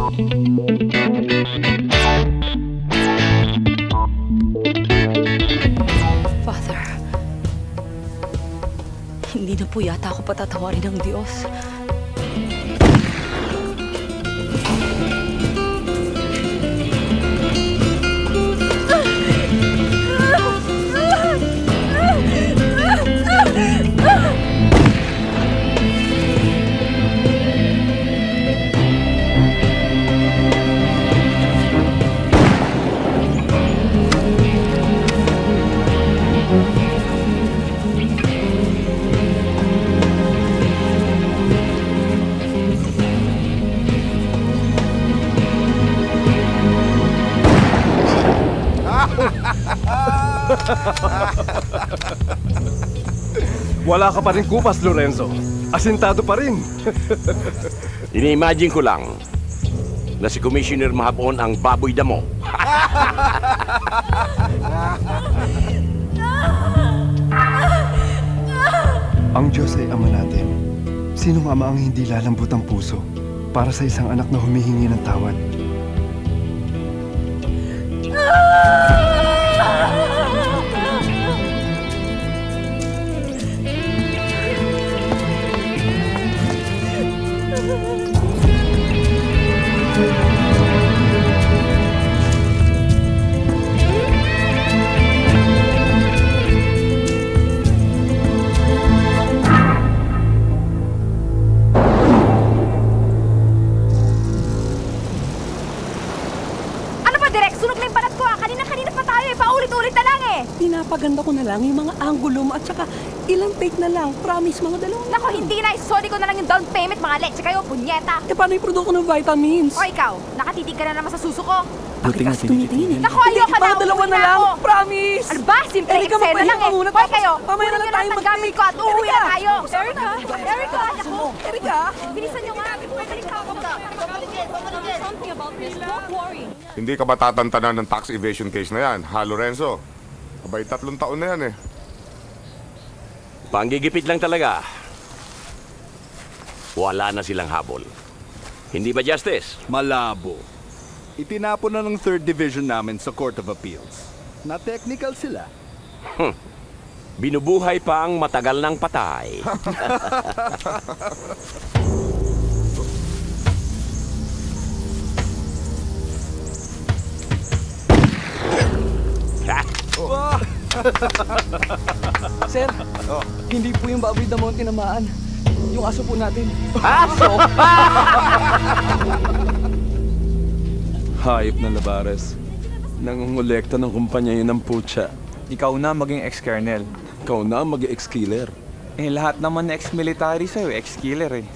Father, hindi na po yata ako patatawarin ng Diyos. Wala ka pa rin kupas, Lorenzo. Asintado pa rin. Ini-imagine ko lang na si Commissioner Mahabon ang baboy damo. Ang Diyos ay Ama natin. Sinong ama ang hindi lalambot ang puso para sa isang anak na humihingi ng tawad? Pinapaganda ko na lang yung mga angulo mo at saka ilang take na lang. Promise, mga dalawang. Nako, hindi na. Sorry ko na lang yung down payment, mga leche kayo, punyeta. Eh, paano yung produkto ng vitamins? O ikaw, nakatitig ka na naman sa suso ko. Buti nga tumitingin eh. Nako, ayoko na. Mga dalawa na lang. Promise! Ano ba? Simple eksena lang eh. Hoy kayo, mamaya na lang tayo mag-gamit ko at uuwi na tayo. Erica! Erica! Ako! Erika! Bilisan nyo nga. Hindi ka ba tatantanan ng tax evasion case na yan, ha, Lorenzo? Abay, 3 taon na yan eh. Panggigipit lang talaga. Wala na silang habol. Hindi ba, Justice? Malabo. Itinapon na ng 3rd Division namin sa Court of Appeals. Na-technical sila. Binubuhay pa ang matagal ng patay. Sir, hindi po yung baboy damo ang tinamaan. Yung aso po natin. Aso? Hayop na Labares. Nangungulekta ng kumpanya yun ng putya. Ikaw na maging ex-colonel. Ikaw na mag-ex-killer. Eh, lahat naman na ex-military sa'yo, ex-killer eh.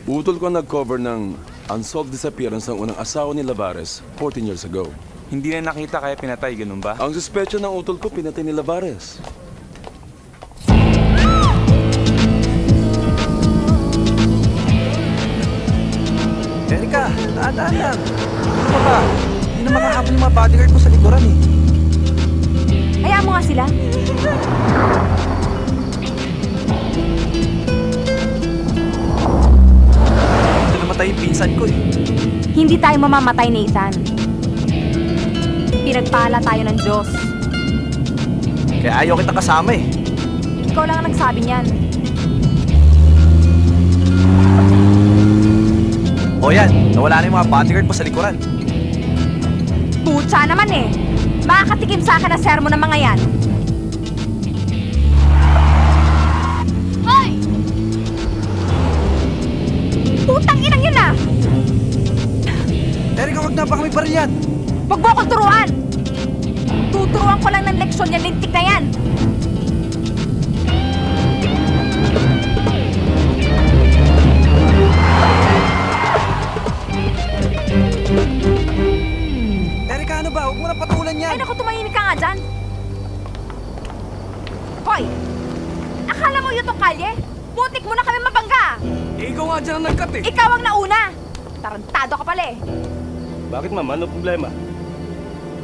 Utol ko nag-cover ng unsolved disappearance ng unang asawa ni Labares 14 years ago. Hindi na nakita kaya pinatay, ganun ba? Ang suspecha ng utol ko, pinatay ni Labares. Erika, daan lang. Ano ba? Hindi na makahapon yung mga bodyguard mo sa likuran eh. Hayaan mo nga sila. Ito namatay yung pinsan ko eh. Hindi tayo mamamatay, Nathan. Pinagpala tayo ng Diyos. Kaya ayaw kita kasama eh. Ikaw lang ang nagsabi niyan. O yan, nawala na yung mga bodyguard mo sa likuran. Putsa naman eh. Makakatikim sa akin ang sermon ng mga yan. Hoy! Putang inang yun ah! Erika, wag na, baka may baril yan. Wag mo akong turuan! Tuturuan ko lang ng leksyon yan, lintik na yan! Erika, ano ba? Huwag mo na patulan yan. Ay naku, tumahimik ka nga dyan! Hoy! Akala mo yun tong kalye? Putik mo na kami mabangga! Eh, ikaw nga dyan ang nagkat eh. Ikaw ang nauna! Tarantado ka pala eh! Bakit ma'am? Ano problema?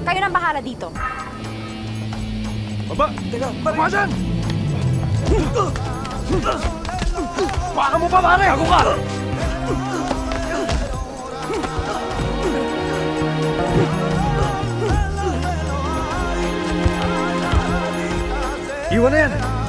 Kayo nang bahala dito. Baba! Teka, Baba dyan! Baka mo pa, pare! Ako ka! Iwan na yan!